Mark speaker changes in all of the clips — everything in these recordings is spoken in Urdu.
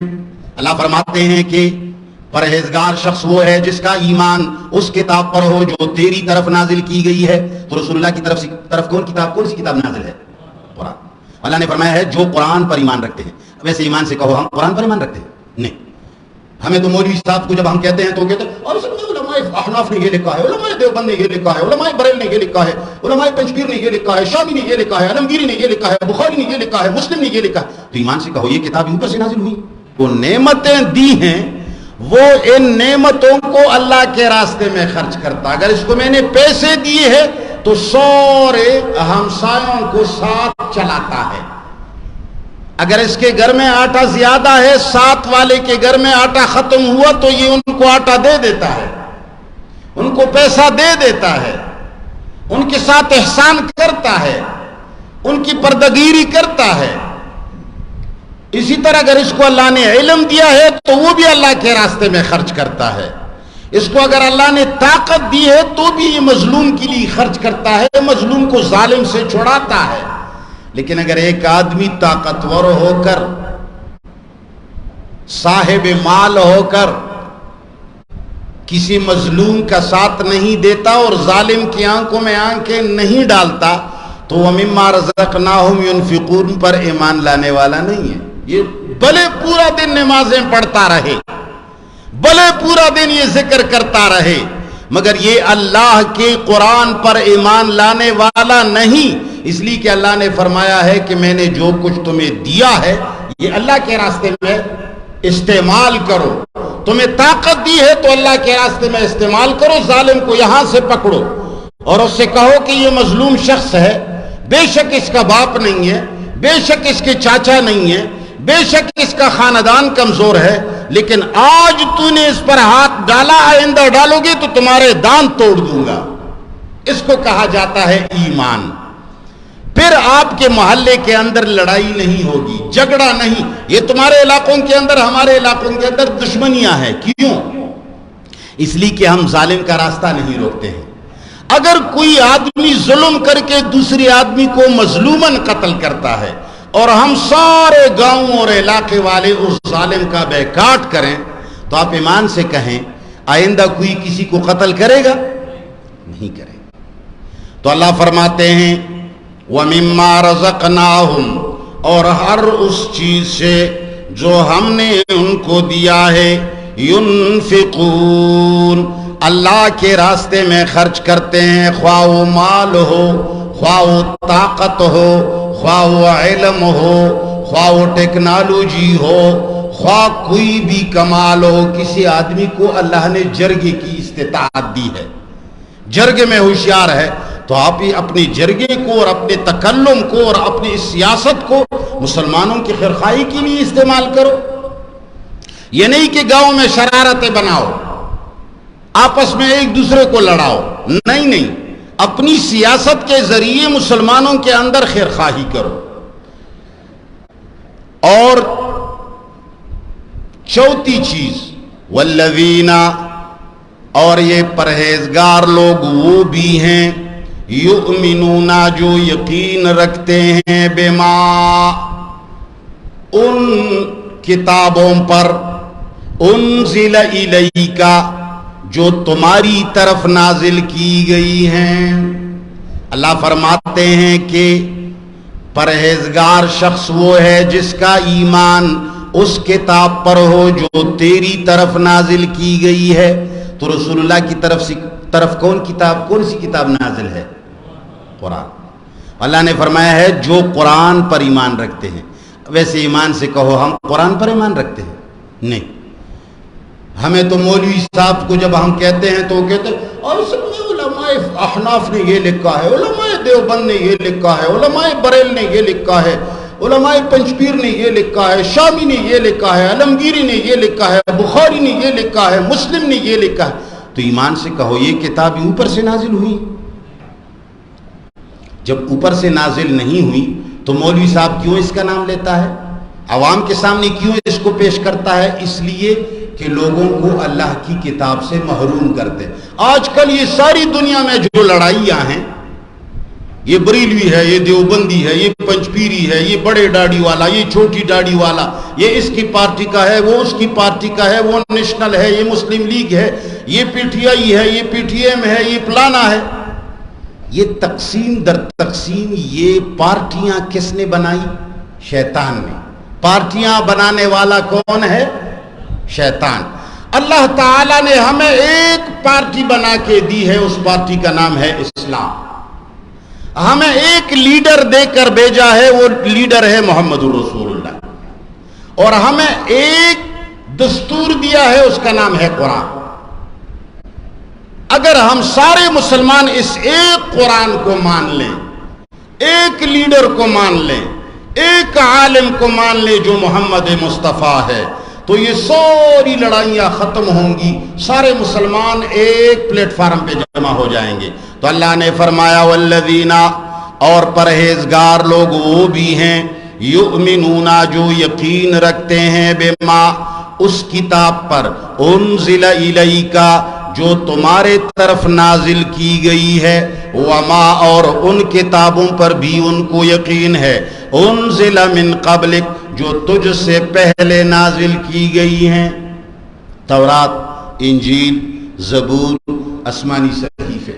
Speaker 1: اللہ فرماتے ہیں کہ پرہیزگار شخص وہ ہے جس کا ایمان اس کتاب پر ہو جو تیری طرف نازل کی گئی ہے. تو رسول اللہ کی طرف کون سی کتاب نازل ہے؟ قرآن. اللہ نے فرمایا ہے جو قرآن پر ایمان رکھتے ہیں. ویسے ایمان سے کہو ہم قرآن پر ایمان رکھتے ہیں؟ نہیں. ہمیں تو مولوی صاحب کو جب ہم کہتے ہیں تو کہتے ہیں اور علماء احناف نے یہ لکھا ہے، علماء دیوبند نے یہ لکھا ہے، علماء بریل نے یہ لکھا ہے، علماء پنجپیر نے یہ لکھا ہے، شامی نے یہ لکھا ہے، علمگیری نے یہ لکھا ہے، بخاری نے یہ لکھا ہے، مسلم نے یہ لکھا ہے. تو ایمان سے کہو یہ کتاب اوپر سے نازل ہوئی. وہ نعمتیں دی ہیں وہ ان نعمتوں کو اللہ کے راستے میں خرچ کرتا. اگر اس کو میں نے پیسے دیے ہیں تو سورے ہمسایوں کو ساتھ چلاتا ہے. اگر اس کے گھر میں آٹا زیادہ ہے، ساتھ والے کے گھر میں آٹا ختم ہوا تو یہ ان کو آٹا دے دیتا ہے، ان کو پیسہ دے دیتا ہے، ان کے ساتھ احسان کرتا ہے، ان کی پردگیری کرتا ہے. اسی طرح اگر اس کو اللہ نے علم دیا ہے تو وہ بھی اللہ کے راستے میں خرچ کرتا ہے. اس کو اگر اللہ نے طاقت دی ہے تو بھی یہ مظلوم کے لیے خرچ کرتا ہے، مظلوم کو ظالم سے چھڑاتا ہے. لیکن اگر ایک آدمی طاقتور ہو کر، صاحب مال ہو کر کسی مظلوم کا ساتھ نہیں دیتا اور ظالم کی آنکھوں میں آنکھیں نہیں ڈالتا تو وہ مما رزقناہم ينفقون پر ایمان لانے والا نہیں ہے. یہ بھلے پورا دن نمازیں پڑھتا رہے، بھلے پورا دن یہ ذکر کرتا رہے، مگر یہ اللہ کے قرآن پر ایمان لانے والا نہیں. اس لیے کہ اللہ نے فرمایا ہے کہ میں نے جو کچھ تمہیں دیا ہے یہ اللہ کے راستے میں استعمال کرو. تمہیں طاقت دی ہے تو اللہ کے راستے میں استعمال کرو. ظالم کو یہاں سے پکڑو اور اس سے کہو کہ یہ مظلوم شخص ہے، بے شک اس کا باپ نہیں ہے، بے شک اس کے چاچا نہیں ہے، بے شک اس کا خاندان کمزور ہے، لیکن آج تو نے اس پر ہاتھ ڈالا، آئندہ ڈالو گے تو تمہارے دانت توڑ دوں گا. اس کو کہا جاتا ہے ایمان. پھر آپ کے محلے کے اندر لڑائی نہیں ہوگی، جھگڑا نہیں. یہ تمہارے علاقوں کے اندر، ہمارے علاقوں کے اندر دشمنیاں ہیں. کیوں؟ اس لیے کہ ہم ظالم کا راستہ نہیں روکتے ہیں. اگر کوئی آدمی ظلم کر کے دوسرے آدمی کو مظلوماً قتل کرتا ہے اور ہم سارے گاؤں اور علاقے والے اس ظالم کا بیکاٹ کریں تو آپ ایمان سے کہیں آئندہ کوئی کسی کو قتل کرے گا؟ نہیں کرے گا. تو اللہ فرماتے ہیں وَمِمَّا رَزَقْنَاهُمْ، اور ہر اس چیز سے جو ہم نے ان کو دیا ہے، يُنفِقُونَ، اللہ کے راستے میں خرچ کرتے ہیں. خواہ وہ مال ہو، خواہ وہ طاقت ہو، خواہ وہ علم ہو، خواہ وہ ٹیکنالوجی ہو، خواہ کوئی بھی کمال ہو. کسی آدمی کو اللہ نے جرگے کی استطاعت دی ہے، جرگے میں ہوشیار ہے، تو آپ ہی اپنی جرگے کو اور اپنے تکلم کو اور اپنی سیاست کو مسلمانوں کی خیرخواہی کے لیے استعمال کرو. یہ نہیں کہ گاؤں میں شرارتیں بناؤ، آپس میں ایک دوسرے کو لڑاؤ. نہیں، اپنی سیاست کے ذریعے مسلمانوں کے اندر خیرخواہی کرو. اور چوتھی چیز والذین، اور یہ پرہیزگار لوگ وہ بھی ہیں یؤمنون، جو یقین رکھتے ہیں بما، ان کتابوں پر، انزل الیک، جو تمہاری طرف نازل کی گئی ہیں. اللہ فرماتے ہیں کہ پرہیزگار شخص وہ ہے جس کا ایمان اس کتاب پر ہو جو تیری طرف نازل کی گئی ہے. تو رسول اللہ کی طرف کون سی کتاب نازل ہے؟ قرآن. اللہ نے فرمایا ہے جو قرآن پر ایمان رکھتے ہیں. ویسے ایمان سے کہو ہم قرآن پر ایمان رکھتے ہیں؟ نہیں. ہمیں تو مولوی صاحب کو جب ہم کہتے ہیں تو وہ کہتے ہیں اور علماء احناف نے یہ لکھا ہے، علماء دیوبند نے یہ لکھا ہے، علماء بریل نے یہ لکھا ہے، علماء پنجپیر نے یہ لکھا ہے، شامی نے یہ لکھا ہے، علمگیری نے یہ لکھا ہے، بخاری نے یہ لکھا ہے، مسلم نے یہ لکھا ہے. تو ایمان سے کہو یہ کتاب اوپر سے نازل ہوئی. جب اوپر سے نازل نہیں ہوئی تو مولوی صاحب کیوں اس کا نام لیتا ہے؟ عوام کے سامنے کیوں اس کو پیش کرتا ہے؟ اس لیے کہ لوگوں کو اللہ کی کتاب سے محروم کرتے. آج کل یہ ساری دنیا میں جو لڑائیاں ہیں یہ بریلوی ہے، یہ دیوبندی ہے، یہ پنچپیری ہے، یہ بڑے داڑھی والا، یہ چھوٹی داڑھی والا، یہ اس کی پارٹی کا ہے، وہ اس کی پارٹی کا ہے، وہ نیشنل ہے، یہ مسلم لیگ ہے، یہ پی ٹی آئی ہے، یہ پی ٹی ایم ہے، یہ پلانا ہے. یہ تقسیم در تقسیم، یہ پارٹیاں کس نے بنائی؟ شیطان نے. پارٹیاں بنانے والا کون ہے؟ شیطان. اللہ تعالیٰ نے ہمیں ایک پارٹی بنا کے دی ہے، اس پارٹی کا نام ہے اسلام. ہمیں ایک لیڈر دے کر بھیجا ہے، وہ لیڈر ہے محمد رسول اللہ. اور ہمیں ایک دستور دیا ہے، اس کا نام ہے قرآن. اگر ہم سارے مسلمان اس ایک قرآن کو مان لیں، ایک لیڈر کو مان لیں، ایک عالم کو مان لیں جو محمد مصطفیٰ ہے، تو یہ ساری لڑائیاں ختم ہوں گی، سارے مسلمان ایک پلیٹ فارم پہ جمع ہو جائیں گے. تو اللہ نے فرمایا والذین، اور پرہیزگار لوگ وہ بھی ہیں، یؤمنون، جو یقین رکھتے ہیں، بما، اس کتاب پر، انزل الیک، جو تمہارے طرف نازل کی گئی ہے، وما، اور ان کتابوں پر بھی ان کو یقین ہے، انزل من قبلک، جو تجھ سے پہلے نازل کی گئی ہیں. تورات، انجیل، زبور، آسمانی صحیفے.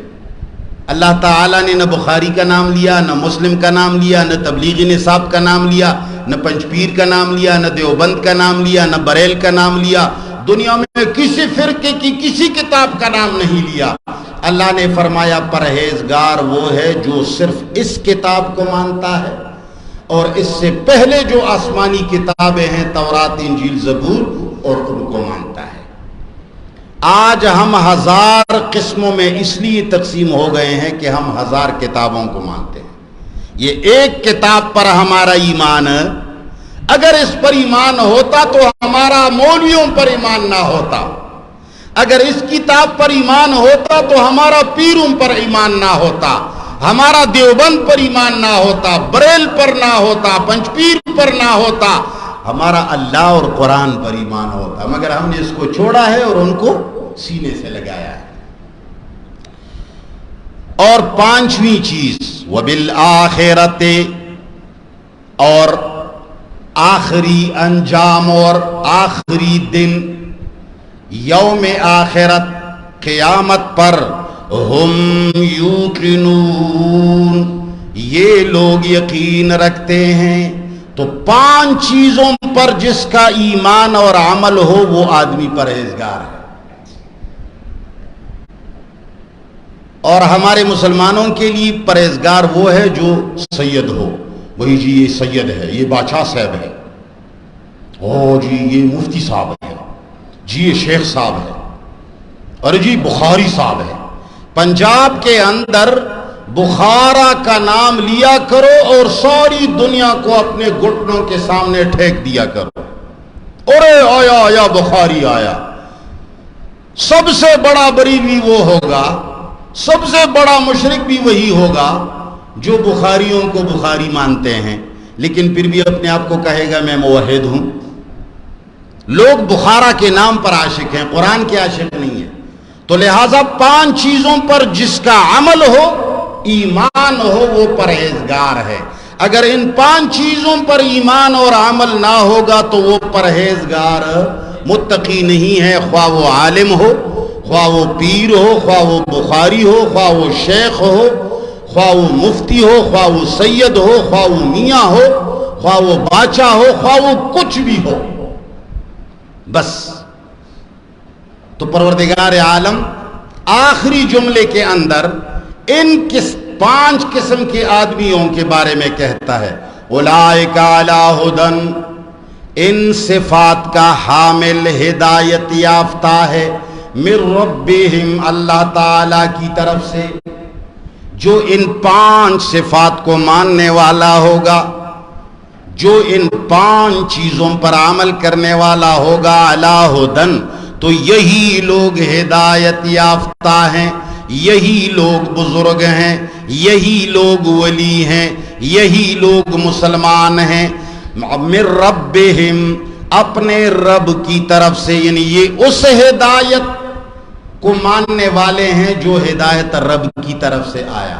Speaker 1: اللہ تعالیٰ نے نہ بخاری کا نام لیا، نہ مسلم کا نام لیا، نہ تبلیغی نصاب کا نام لیا، نہ پنچپیر کا نام لیا، نہ دیوبند کا نام لیا، نہ بریل کا نام لیا. دنیا میں کسی فرقے کی کسی کتاب کا نام نہیں لیا. اللہ نے فرمایا پرہیزگار وہ ہے جو صرف اس کتاب کو مانتا ہے، اور اس سے پہلے جو آسمانی کتابیں ہیں، تورات، انجیل، زبور، اور ان کو مانتا ہے. آج ہم 1000 قسموں میں اس لیے تقسیم ہو گئے ہیں کہ ہم 1000 کتابوں کو مانتے ہیں. یہ ایک کتاب پر ہمارا ایمان، اگر اس پر ایمان ہوتا تو ہمارا مولویوں پر ایمان نہ ہوتا. اگر اس کتاب پر ایمان ہوتا تو ہمارا پیروں پر ایمان نہ ہوتا، ہمارا دیوبند پر ایمان نہ ہوتا، بریل پر نہ ہوتا، پنچپیر پر نہ ہوتا، ہمارا اللہ اور قرآن پر ایمان ہوتا. مگر ہم نے اس کو چھوڑا ہے اور ان کو سینے سے لگایا ہے. اور 5ویں چیز، وبالآخرۃ، اور آخری انجام اور آخری دن، یوم آخرت، قیامت پر، ہم یوقنون، یہ لوگ یقین رکھتے ہیں. تو 5 چیزوں پر جس کا ایمان اور عمل ہو وہ آدمی پرہیزگار ہے. اور ہمارے مسلمانوں کے لیے پرہیزگار وہ ہے جو سید ہو. وہی جی یہ سید ہے، یہ بادشاہ صاحب ہے، او جی یہ مفتی صاحب ہے، جی یہ شیخ صاحب ہے، اور جی بخاری صاحب ہے. پنجاب کے اندر بخارا کا نام لیا کرو اور ساری دنیا کو اپنے گھٹنوں کے سامنے ٹھیک دیا کرو. ارے آیا آیا بخاری آیا. سب سے بڑا بریلوی وہ ہوگا، سب سے بڑا مشرک بھی وہی ہوگا جو بخاریوں کو بخاری مانتے ہیں، لیکن پھر بھی اپنے آپ کو کہے گا میں موحد ہوں. لوگ بخارا کے نام پر عاشق ہیں، قرآن کے عاشق نہیں ہیں. تو لہٰذا 5 چیزوں پر جس کا عمل ہو، ایمان ہو، وہ پرہیزگار ہے. اگر ان 5 چیزوں پر ایمان اور عمل نہ ہوگا تو وہ پرہیزگار متقی نہیں ہے، خواہ وہ عالم ہو، خواہ وہ پیر ہو، خواہ وہ بخاری ہو، خواہ وہ شیخ ہو، خواہ وہ مفتی ہو، خواہ وہ سید ہو، خواہ وہ میاں ہو، خواہ وہ بادشاہ ہو، خواہ وہ کچھ بھی ہو. بس تو پروردگار عالم آخری جملے کے اندر ان 5 قسم کے آدمیوں کے بارے میں کہتا ہے، اولئک علی ھدی، ان صفات کا حامل ہدایت یافتہ ہے، من ربہم، اللہ تعالی کی طرف سے. جو ان 5 صفات کو ماننے والا ہوگا، جو ان 5 چیزوں پر عمل کرنے والا ہوگا، علی ھدی، تو یہی لوگ ہدایت یافتہ ہیں، یہی لوگ بزرگ ہیں، یہی لوگ ولی ہیں، یہی لوگ مسلمان ہیں. من ربہم، اپنے رب کی طرف سے، یعنی یہ اس ہدایت کو ماننے والے ہیں جو ہدایت رب کی طرف سے آیا.